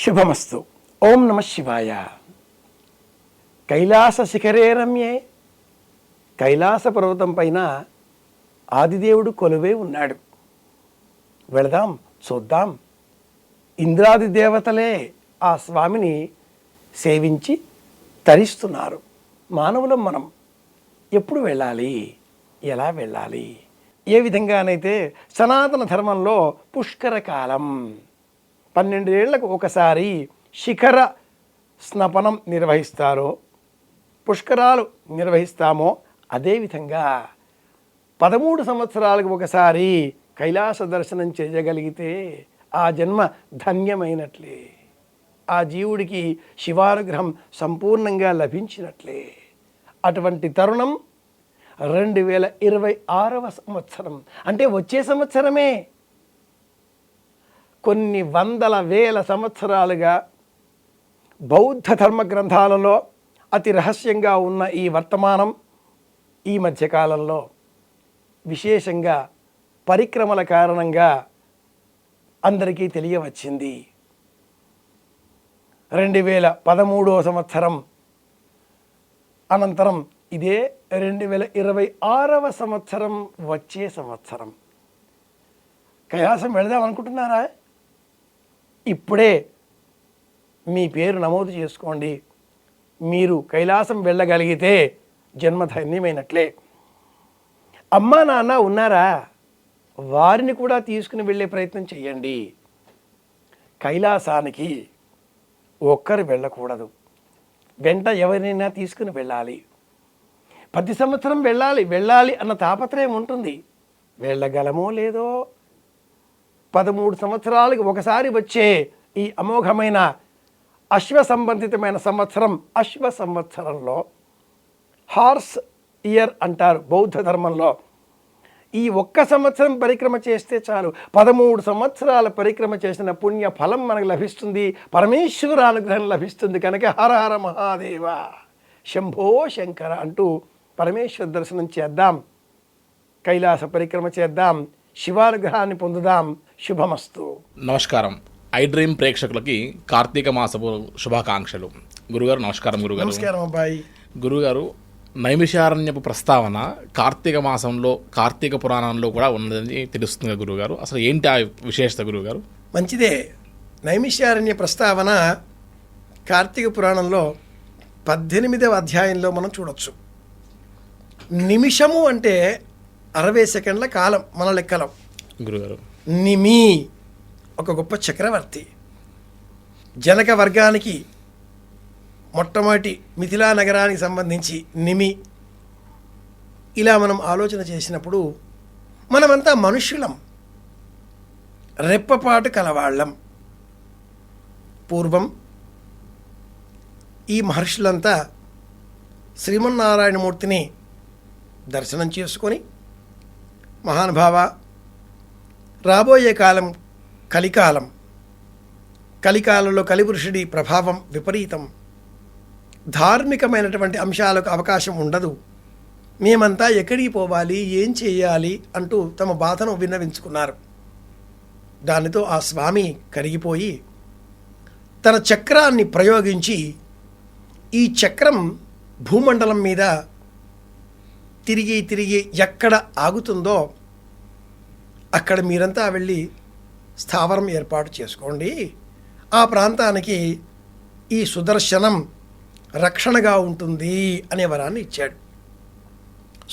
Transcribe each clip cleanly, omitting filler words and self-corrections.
శుభమస్తు. ఓం నమ శివాయ. కైలాస శిఖరే రమ్యే, కైలాస పర్వతం పైన ఆదిదేవుడు కొలువై ఉన్నాడు. వెళదాం, చూద్దాం. ఇంద్రాది దేవతలే ఆ స్వామిని సేవించి తరిస్తున్నారు. మానవులం మనం ఎప్పుడు వెళ్ళాలి, ఎలా వెళ్ళాలి? ఏ విధంగానైతే సనాతన ధర్మంలో పుష్కర కాలం 12 ఏళ్లకు ఒకసారి శిఖర స్నపనం నిర్వహిస్తారో, పుష్కరాలు నిర్వహిస్తామో, అదేవిధంగా 13 సంవత్సరాలకు ఒకసారి కైలాస దర్శనం చేయగలిగితే ఆ జన్మ ధన్యమైనట్లే, ఆ జీవుడికి శివానుగ్రహం సంపూర్ణంగా లభించినట్లే. అటువంటి తరుణం 2026వ సంవత్సరం, అంటే వచ్చే సంవత్సరమే. కొన్ని వందల వేల సంవత్సరాలుగా బౌద్ధ ధర్మ గ్రంథాలలో అతి రహస్యంగా ఉన్న ఈ వర్తమానం ఈ మధ్యకాలంలో విశేషంగా పరిక్రమల కారణంగా అందరికీ తెలియవచ్చింది. 2013వ సంవత్సరం అనంతరం ఇదే 2026వ సంవత్సరం వచ్చే సంవత్సరం. కైలాసం వెళదాం అనుకుంటున్నారా? ఇప్పుడే మీ పేరు నమోదు చేసుకోండి. మీరు కైలాసం వెళ్ళగలిగితే జన్మధన్యమైనట్లే. అమ్మా నాన్న ఉన్నారా? వారిని కూడా తీసుకుని వెళ్ళే ప్రయత్నం చేయండి. కైలాసానికి ఒక్కరు వెళ్ళకూడదు, వెంట ఎవరినైనా తీసుకుని వెళ్ళాలి. ప్రతి సంవత్సరం వెళ్ళాలి అన్న తాపత్రయం ఉంటుంది. వెళ్ళగలమో లేదో. 13 సంవత్సరాలకు ఒకసారి వచ్చే ఈ అమోఘమైన అశ్వ సంబంధితమైన సంవత్సరం, అశ్వ సంవత్సరంలో హార్స్ ఇయర్ అంటారు బౌద్ధ ధర్మంలో. ఈ ఒక్క సంవత్సరం పరిక్రమ చేస్తే చాలు, 13 సంవత్సరాల పరిక్రమ చేసిన పుణ్య ఫలం మనకు లభిస్తుంది, పరమేశ్వర అనుగ్రహం లభిస్తుంది. కనుక హర హర మహాదేవ, శంభో శంకర అంటూ పరమేశ్వర దర్శనం చేద్దాం, కైలాస పరిక్రమ చేద్దాం, శివానుగ్రహాన్ని పొందుదాం. శుభమస్తు. నమస్కారం. ఐ డ్రీమ్ ప్రేక్షకులకి కార్తీక మాసపు శుభాకాంక్షలు. గురుగారు నమస్కారం. గురుగారు నమస్కారం. అబ్బాయి గురుగారు, నైమిషారణ్యపు ప్రస్తావన కార్తీక మాసంలో కార్తీక పురాణంలో కూడా ఉన్నదని తెలుస్తుంది గురుగారు. అసలు ఏంటి ఆ విశేషత గురుగారు? మంచిదే. నైమిషారణ్య ప్రస్తావన కార్తీక పురాణంలో 18వ అధ్యాయంలో మనం చూడొచ్చు. నిమిషము అంటే 60 సెకండ్ల కాలం మన లెక్కలో. గురుగారు నిమి ఒక గొప్ప చక్రవర్తి. జనక వర్గానికి మొట్టమొదటి మిథిలా నగరానికి సంబంధించి నిమి. ఇలా మనం ఆలోచన చేసినప్పుడు మనమంతా మనుష్యులం, రెప్పపాటు కలవాళ్ళం. పూర్వం ఈ మహర్షులంతా శ్రీమన్నారాయణమూర్తిని దర్శనం చేసుకొని, మహానుభావ, రాబోయే కాలం కలికాలం, కలికాలంలో కలిపురుషుడి ప్రభావం విపరీతం, ధార్మికమైనటువంటి అంశాలకు అవకాశం ఉండదు, మేమంతా ఎక్కడికి పోవాలి, ఏం చేయాలి అంటూ తమ బాధను విన్నవించుకున్నారు. దానితో ఆ స్వామి కరిగిపోయి తన చక్రాన్ని ప్రయోగించి, ఈ చక్రం భూమండలం మీద తిరిగి తిరిగి ఎక్కడ ఆగుతుందో అక్కడ మీరంతా వెళ్ళి స్థావరం ఏర్పాటు చేసుకోండి, ఆ ప్రాంతానికి ఈ సుదర్శనం రక్షణగా ఉంటుంది అనే వరాన్ని ఇచ్చాడు.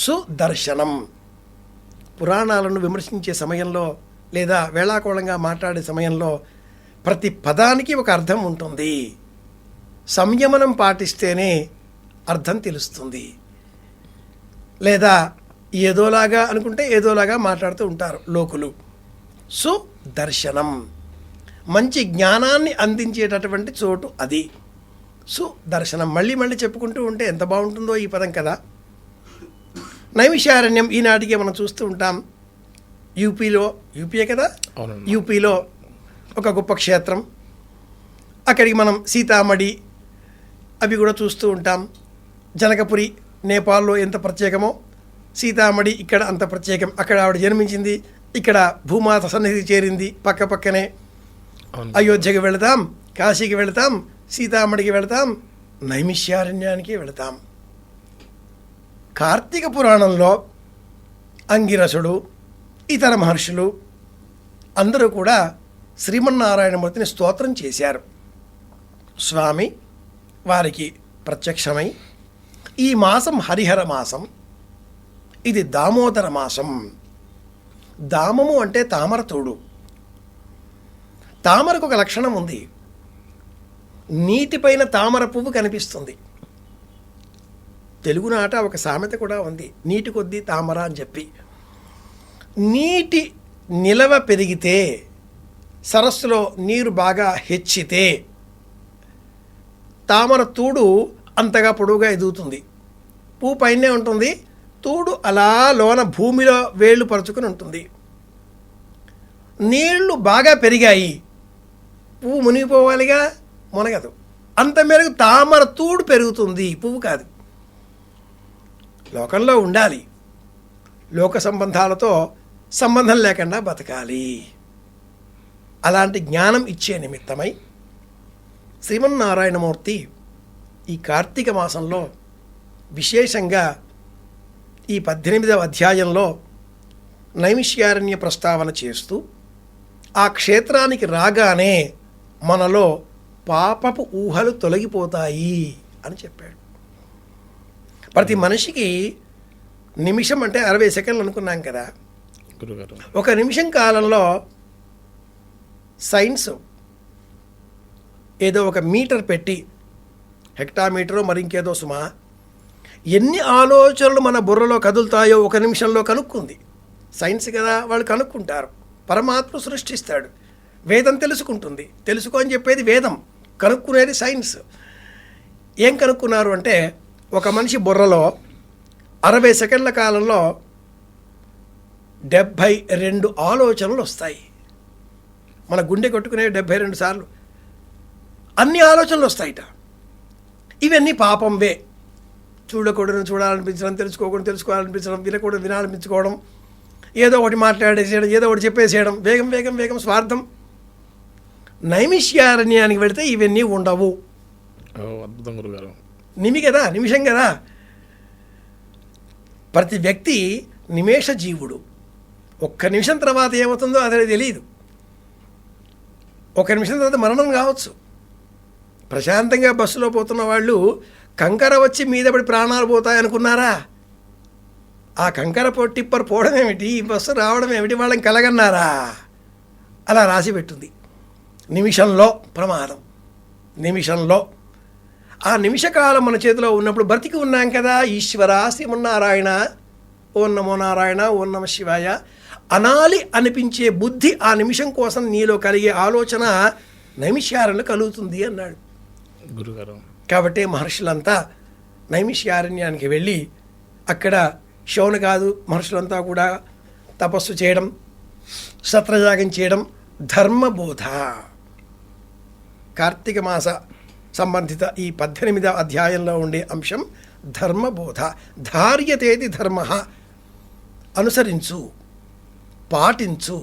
సుదర్శనం పురాణాలను విమర్శించే సమయంలో లేదా వేళాకోళంగా మాట్లాడే సమయంలో ప్రతి పదానికి ఒక అర్థం ఉంటుంది. సంయమనం పాటిస్తేనే అర్థం తెలుస్తుంది. లేదా ఏదోలాగా అనుకుంటే ఏదోలాగా మాట్లాడుతూ ఉంటారు లోకులు. సుదర్శనం మంచి జ్ఞానాన్ని అందించేటటువంటి చోటు అది. సుదర్శనం మళ్ళీ మళ్ళీ చెప్పుకుంటూ ఉంటే ఎంత బాగుంటుందో ఈ పదం కదా. నైమిషారణ్యం ఈనాటికే మనం చూస్తూ ఉంటాం. యూపీయే కదా, యూపీలో ఒక గొప్ప క్షేత్రం. అక్కడికి మనం సీతామఢి అవి కూడా చూస్తూ ఉంటాం. జనకపురి నేపాల్లో ఎంత ప్రత్యేకమో సీతామఢి ఇక్కడ అంత ప్రత్యేకం. అక్కడ ఆవిడ జన్మించింది, ఇక్కడ భూమాత సన్నిధి చేరింది, పక్క పక్కనే. అయోధ్యకు వెళదాం, కాశీకి వెళతాం, సీతామడికి వెళతాం, నైమిష్యారణ్యానికి వెళతాం. కార్తీక పురాణంలో అంగిరసుడు, ఇతర మహర్షులు అందరూ కూడా శ్రీమన్నారాయణమూర్తిని స్తోత్రం చేశారు. స్వామి వారికి ప్రత్యక్షమై, ఈ మాసం హరిహర మాసం, ఇది దామోదర మాసం. దామము అంటే తామర తోడు. తామరకు ఒక లక్షణం ఉంది, నీటిపైన తామర పువ్వు కనిపిస్తుంది. తెలుగునాట ఒక సామెత కూడా ఉంది, నీటి కొద్దీ తామర అని చెప్పి. నీటి నిలవ పెరిగితే, సరస్సులో నీరు బాగా హెచ్చితే తామర తూడు అంతగా పొడవుగా ఎదుగుతుంది. పువ్వు పైనే ఉంటుంది, తూడు అలా లోన భూమిలో వేళ్ళు పరుచుకుని ఉంటుంది. నీళ్లు బాగా పెరిగాయి, పువ్వు మునిగిపోవాలిగా, మునగదు. అంత మేరకు తామర తూడు పెరుగుతుంది, పువ్వు కాదు. లోకంలో ఉండాలి, లోక సంబంధాలతో సంబంధం లేకుండా బతకాలి. అలాంటి జ్ఞానం ఇచ్చే నిమిత్తమై శ్రీమన్నారాయణమూర్తి ఈ కార్తీక మాసంలో విశేషంగా ఈ 18వ అధ్యాయంలో నైమిష్యారణ్య ప్రస్తావన చేస్తూ, ఆ క్షేత్రానికి రాగానే మనలో పాపపు ఊహలు తొలగిపోతాయి అని చెప్పాడు. ప్రతి మనిషికి నిమిషం అంటే 60 సెకండ్లు అనుకున్నాం కదా. గురుగారు, ఒక నిమిషం కాలంలో సైన్స్ ఏదో ఒక మీటర్ పెట్టి, హెక్టామీటరో మరి ఇంకేదో సుమా, ఎన్ని ఆలోచనలు మన బుర్రలో కదులుతాయో ఒక నిమిషంలో కనుక్కుంది. సైన్స్ కదా, వాళ్ళు కనుక్కుంటారు. పరమాత్మ సృష్టిస్తాడు, వేదం తెలుసుకుంటుంది. తెలుసుకో అని చెప్పేది వేదం, కనుక్కునేది సైన్స్. ఏం కనుక్కున్నారు అంటే, ఒక మనిషి బుర్రలో 60 సెకండ్ల కాలంలో 72 ఆలోచనలు వస్తాయి. మన గుండె కొట్టుకునే 72 సార్లు అన్ని ఆలోచనలు వస్తాయిట. ఇవన్నీ పాపంవే. చూడకూడదు చూడాలనిపించడం, తెలుసుకోకూడదు తెలుసుకోవాలనిపించడం, వినకూడదు వినాలనిపించుకోవడం, ఏదో ఒకటి మాట్లాడేసేయడం, ఏదో ఒకటి చెప్పేసేయడం, వేగం వేగం వేగం, స్వార్థం. నైమిష్యారణ్యానికి వెళితే ఇవన్నీ ఉండవు. అద్భుతం గురుగారు. నిమిషం కదా. ప్రతి వ్యక్తి నిమేష జీవుడు. ఒక్క నిమిషం తర్వాత ఏమవుతుందో అదే తెలియదు. ఒక నిమిషం తర్వాత మరణం కావచ్చు. ప్రశాంతంగా బస్సులో పోతున్న వాళ్ళు కంకర వచ్చి మీద పడి ప్రాణాలు పోతాయి అనుకున్నారా? ఆ కంకర టిప్పర్ పోవడం ఏమిటి, ఈ బస్సు రావడం ఏమిటి, వాళ్ళని కలగన్నారా? అలా రాసి పెట్టుంది. నిమిషంలో ప్రమాదం, నిమిషంలో. ఆ నిమిషకాలం మన చేతిలో ఉన్నప్పుడు బ్రతికి ఉన్నాం కదా. ఈశ్వర శ్రీమన్నారాయణ, ఓం నమో నారాయణ, ఓం నమ శివాయ అనాలి అనిపించే బుద్ధి ఆ నిమిషం కోసం నీలో కలిగే ఆలోచన నైమిష్యారణ్యంలో కలుగుతుంది అన్నాడు గురుగారు. కాబట్టి మహర్షులంతా నైమిష్యారణ్యానికి వెళ్ళి అక్కడ శౌనకాదు మహర్షులంతా కూడా తపస్సు చేయడం, సత్రయాగం చేయడం, ధర్మబోధ. కార్తీక మాస సంబంధిత ఈ 18వ అధ్యాయంలో ఉండే అంశం ధర్మబోధ. ధార్యతేది ధర్మ, అనుసరించు, పాటించు,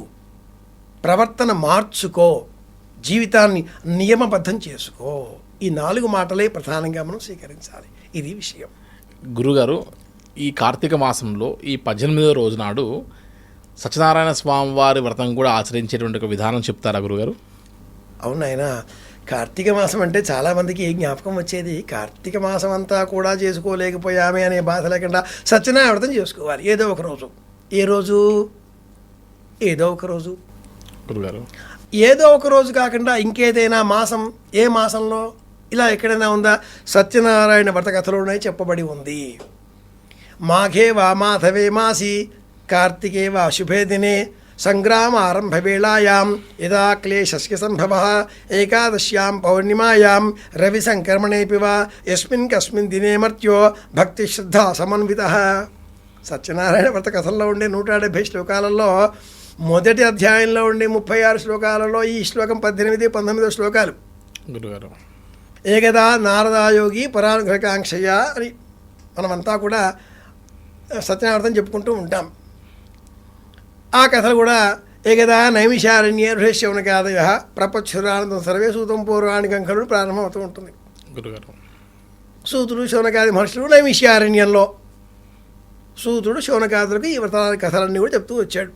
ప్రవర్తన మార్చుకో, జీవితాన్ని నియమబద్ధం చేసుకో. ఈ 4 మాటలే ప్రధానంగా మనం స్వీకరించాలి. ఇది విషయం. గురుగారు, ఈ కార్తీక మాసంలో ఈ 18వ రోజు నాడు సత్యనారాయణ స్వామి వారి వ్రతం కూడా ఆచరించేటువంటి ఒక విధానం చెప్తారా గురుగారు? అవునాయన, కార్తీక మాసం అంటే చాలామందికి ఏ జ్ఞాపకం వచ్చేది, కార్తీక మాసం అంతా కూడా చేసుకోలేకపోయామే అనే బాధ లేకుండా సత్యనారాయణ వ్రతం చేసుకోవాలి. ఏదో ఒక రోజు. ఏ రోజు? ఏదో ఒక రోజు గురుగారు. ఏదో ఒక రోజు కాకుండా ఇంకేదైనా మాసం, ఏ మాసంలో ఇలా ఎక్కడైనా ఉందా? సత్యనారాయణ వ్రత కథలోనే చెప్పబడి ఉంది. మాఘే వా మాధవే మాసి కార్తికే వా శుభే దినే సంగ్రామ ఆరంభ వేళాయాం యదా క్లేశస్య సంభవః ఏకాదశ్యాం పౌర్ణిమాయాం రవి సంక్రమణేపి వా యస్మిన్ కస్మిన్ దినే మర్త్యో భక్తి శ్రద్ధ సమన్వితః. సత్యనారాయణ వ్రత కథల్లో ఉండే 170 శ్లోకాలలో మొదటి అధ్యాయంలో ఉండే 36 శ్లోకాలలో ఈ శ్లోకం 18, 19 శ్లోకాలు. గురుగారు, ఏకదా నారదాయోగి పరానుగ్రహకాంక్షయ అని మనమంతా కూడా సత్యనారాయణ చెప్పుకుంటూ ఉంటాం. ఆ కథలు కూడా ఏకదా నైమిషారణ్యే ఋషశౌనకాదయ ప్రపచ్చురానందం సర్వే సూతం పౌరాణికం ఖలు ప్రారంభమవుతూ ఉంటుంది. గురుగారు సూతుడు శౌనకాది మహర్షులు నైమిషారణ్యంలో సూతుడు శౌనకాదులకు ఈ వ్రతాల కథలన్నీ కూడా చెప్తూ వచ్చాడు.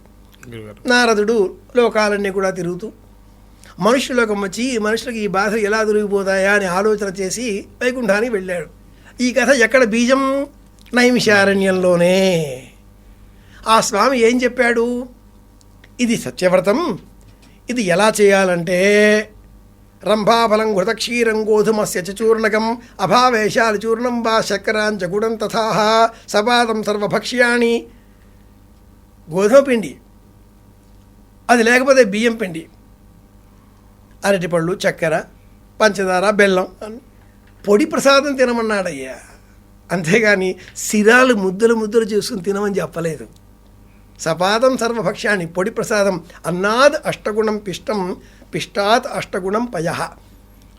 గురుగారు నారదుడు లోకాలన్నీ కూడా తిరుగుతూ మనుష్యులోకం వచ్చి మనుషులకు ఈ బాధలు ఎలా దొరికిపోతాయా అని ఆలోచన చేసి వైకుంఠానికి వెళ్ళాడు. ఈ కథ ఎక్కడ బీజం? నైమిషారణ్యంలోనే. ఆ స్వామి ఏం చెప్పాడు? ఇది సత్యవ్రతం, ఇది ఎలా చేయాలంటే రంభాఫలం ఘృతక్షీరం గోధుమస్య చ చూర్ణకం అభావేశాలి చూర్ణం వా శర్కరాంచ గుడం తథా సపాదం సర్వభక్ష్యాణి. గోధుమ పిండి, అది లేకపోతే బియ్యం పిండి, అరటిపళ్ళు, చక్కెర, పంచదార, బెల్లం పొడి ప్రసాదం తినమన్నాడయ్యా. అంతేగాని సిరాలు ముద్దలు ముద్దలు చేసుకుని తినమని చెప్పలేదు. సపాదం సర్వభక్ష్యాన్ని, పొడి ప్రసాదం. అన్నాద్ అష్టగుణం పిష్టం పిష్టాత్ అష్టగుణం పయ.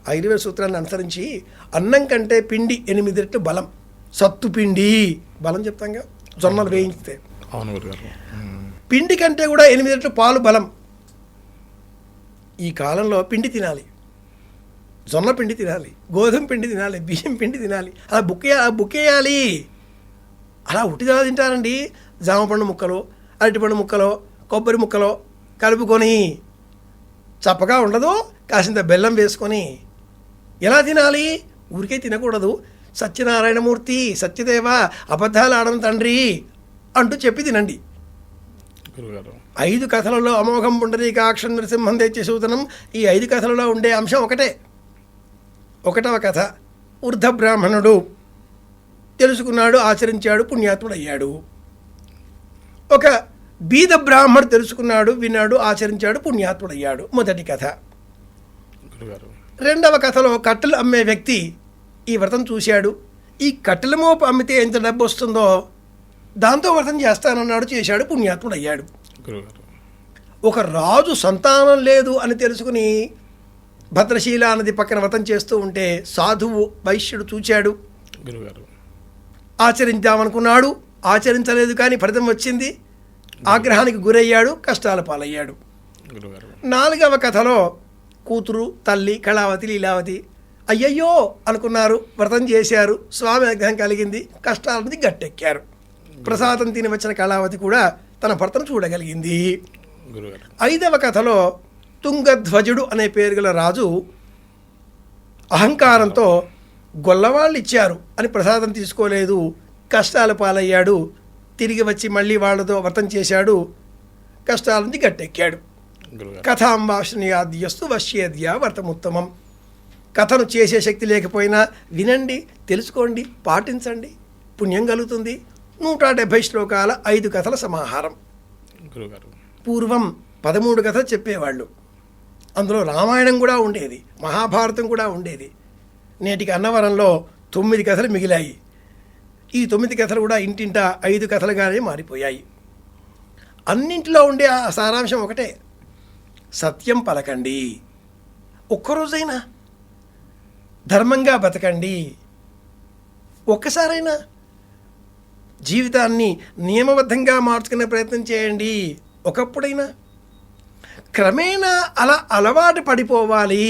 ఆయుర్వేద సూత్రాన్ని అనుసరించి అన్నం కంటే పిండి 8 రెట్లు బలం. సత్తు పిండి బలం చెప్తాంగా, జొన్నలు వేయించితే. అవును గురుగారు. పిండి కంటే కూడా 8 రెట్లు పాలు బలం. ఈ కాలంలో పిండి తినాలి, జొన్న పిండి తినాలి, గోధుమ పిండి తినాలి, బియ్యం పిండి తినాలి. అలా బుక్కేయాలి. అలా ఉట్టిదా తింటారండి. జామపండు ముక్కలు, అరటిపండు ముక్కలు, కొబ్బరి ముక్కలు కలుపుకొని, చప్పగా ఉండదు, కాసింత బెల్లం వేసుకొని ఎలా తినాలి? ఊరికే తినకూడదు. సత్యనారాయణమూర్తి, సత్యదేవ, అబద్ధాలు ఆడడం తండ్రి అంటూ చెప్పి తినండి. గురుగారు 5 కథలలో అమోఘం పుండరీకాక్షం నృసింహం తెచ్చి సూతనం. ఈ 5 కథలలో ఉండే అంశం ఒకటే. 1వ కథ, వృద్ధ బ్రాహ్మణుడు తెలుసుకున్నాడు, ఆచరించాడు, పుణ్యాత్ముడయ్యాడు. ఒక బీద బ్రాహ్మణుడు తెలుసుకున్నాడు, విన్నాడు, ఆచరించాడు, పుణ్యాత్ముడయ్యాడు. మొదటి కథ. గురుగారు 2వ కథలో కట్టెలు అమ్మే వ్యక్తి ఈ వ్రతం చూశాడు. ఈ కట్టెల మోపు అమ్మితే ఎంత డబ్బు వస్తుందో దాంతో వ్రతం చేస్తానన్నాడు, చేశాడు, పుణ్యాత్ముడయ్యాడు. గురుగారు ఒక రాజు సంతానం లేదు అని తెలుసుకుని భద్రశీల నది పక్కన వ్రతం చేస్తూ ఉంటే సాధువు వైశ్యుడు చూచాడు, గురుగారు ఆచరించామనుకున్నాడు, ఆచరించలేదు, కానీ ఫలితం వచ్చింది. ఆగ్రహానికి గురయ్యాడు, కష్టాల పాలయ్యాడు. గురుగారు 4వ కథలో కూతురు, తల్లి, కళావతి, లీలావతి అయ్యయ్యో అనుకున్నారు, వ్రతం చేశారు, స్వామి అనుగ్రహం కలిగింది, కష్టాల నుంచి గట్టెక్కారు. ప్రసాదం తిని వచ్చిన కళావతి కూడా తన భర్తను చూడగలిగింది. గురుగారు 5వ కథలో తుంగధ్వజుడు అనే పేరు గల రాజు అహంకారంతో గొల్లవాళ్ళు ఇచ్చారు అని ప్రసాదం తీసుకోలేదు, కష్టాల పాలయ్యాడు. తిరిగి వచ్చి మళ్ళీ వాళ్ళతో వ్రతం చేశాడు, కష్టాల నుంచి గట్టెక్కాడు. గురుగారు కథాం వాసనయాద్యస్తు వశ్యేద్యా వ్రతముత్తమం. కథను చేసే శక్తి లేకపోయినా వినండి, తెలుసుకోండి, పాటించండి, పుణ్యం కలుగుతుంది. 170 శ్లోకాల 5 కథల సమాహారం. గురుగారు పూర్వం 13 కథలు చెప్పేవాళ్ళు. అందులో రామాయణం కూడా ఉండేది, మహాభారతం కూడా ఉండేది. నేటికి అన్నవరంలో 9 కథలు మిగిలాయి. ఈ 9 కథలు కూడా ఇంటింటా 5 కథలుగానే మారిపోయాయి. అన్నింటిలో ఉండే ఆ సారాంశం ఒకటే, సత్యం పలకండి, ఒక్కరోజైనా ధర్మంగా బతకండి, ఒక్కసారైనా జీవితాన్ని నియమబద్ధంగా మార్చుకునే ప్రయత్నం చేయండి. ఒకప్పుడైనా క్రమేణా అలా అలవాటు పడిపోవాలి.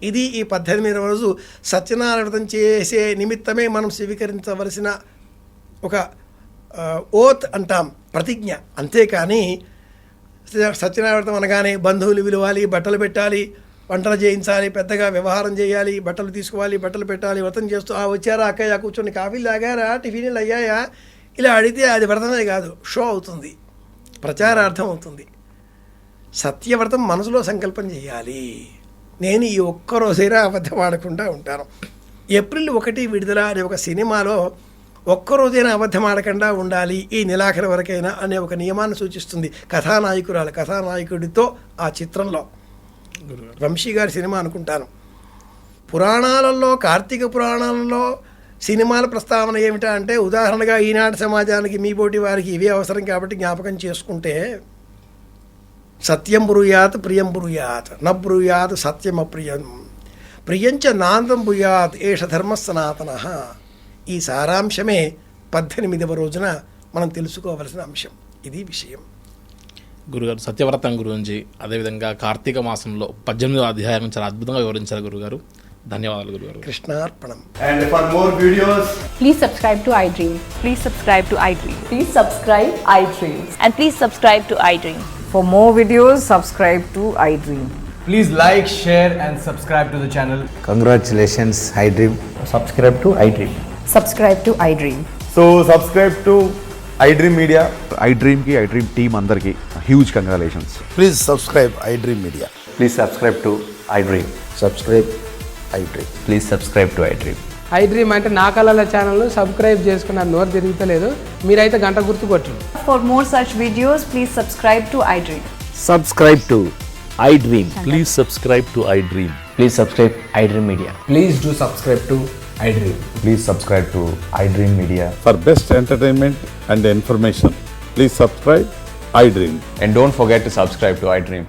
ఇది ఈ 18వ రోజు సత్యనారాయణ వ్రతం చేసే నిమిత్తమే మనం స్వీకరించవలసిన ఒక ఓత్ అంటాం, ప్రతిజ్ఞ. అంతేకాని సత్యనారాయణ వ్రతం అనగానే బంధువులు విలువాలి, బట్టలు పెట్టాలి, వంటలు చేయించాలి, పెద్దగా వ్యవహారం చేయాలి, బట్టలు తీసుకోవాలి, బట్టలు పెట్టాలి, వ్రతం చేస్తూ వచ్చారా అక్కయ్య, కూర్చొని కాఫీలు తాగారా, టిఫిన్లు అయ్యాయా, ఇలా అడిగితే అది వ్రతమే కాదు, షో అవుతుంది, ప్రచారార్థం అవుతుంది. సత్యవ్రతం మనసులో సంకల్పం చేయాలి. నేను ఈ ఒక్కరోజైనా అబద్ధం ఆడకుండా ఉంటాను. ఏప్రిల్ 1 విడుదల అనే ఒక సినిమాలో ఒక్కరోజైనా అబద్ధం ఆడకుండా ఉండాలి ఈ నెలాఖరు వరకైనా అనే ఒక నియమాన్ని సూచిస్తుంది కథానాయకుడితో ఆ చిత్రంలో. వంశీ గారి సినిమా అనుకుంటాను. పురాణాలలో, కార్తీక పురాణాలలో సినిమాల ప్రస్తావన ఏమిటా అంటే, ఉదాహరణగా ఈనాటి సమాజానికి, మీ పోటీ వారికి ఇవే అవసరం కాబట్టి జ్ఞాపకం చేసుకుంటే, సత్యం బ్రూయాత్ ప్రియం బ్రూయాత్ న బ్రూయాత్ సత్యం అప్రియం ప్రియంచ నాంతం బ్రూయాత్ ఏష ధర్మ సనాతన. ఈ సారాంశమే 18వ రోజున మనం తెలుసుకోవలసిన అంశం. ఇది విషయం. గురుగారు సత్యవ్రతం గురించి, అదేవిధంగా కార్తీక మాసంలో 18వ అధ్యాయం చాలా అద్భుతంగా వివరించారు గురుగారు. ధన్యవాదాలు గురుగారు. కృష్ణార్పణం. And for more videos, Please subscribe to iDream. Please subscribe to iDream. Please subscribe iDream. And please subscribe to iDream. For more videos, subscribe to iDream. please like, share and subscribe to the channel. Congratulations, iDream. Subscribe to iDream. Subscribe to iDream. So subscribe to iDream Media. iDream ki iDream team andarki huge congratulations. Please subscribe iDream Media. Please subscribe to iDream. Subscribe iDream. Please subscribe to iDream. iDream అంటే నా కళల channel subscribe చేసుకున్న నోరు తిరుగుతలేదు, మీరైతే గంట గుర్తు కొట్టండి. For more such videos, please subscribe to iDream. Subscribe to iDream. Please subscribe to iDream. Please subscribe iDream Media. Please do subscribe to iDream. Please subscribe to iDream Media. For best entertainment and information, please subscribe iDream. And don't forget to subscribe to iDream.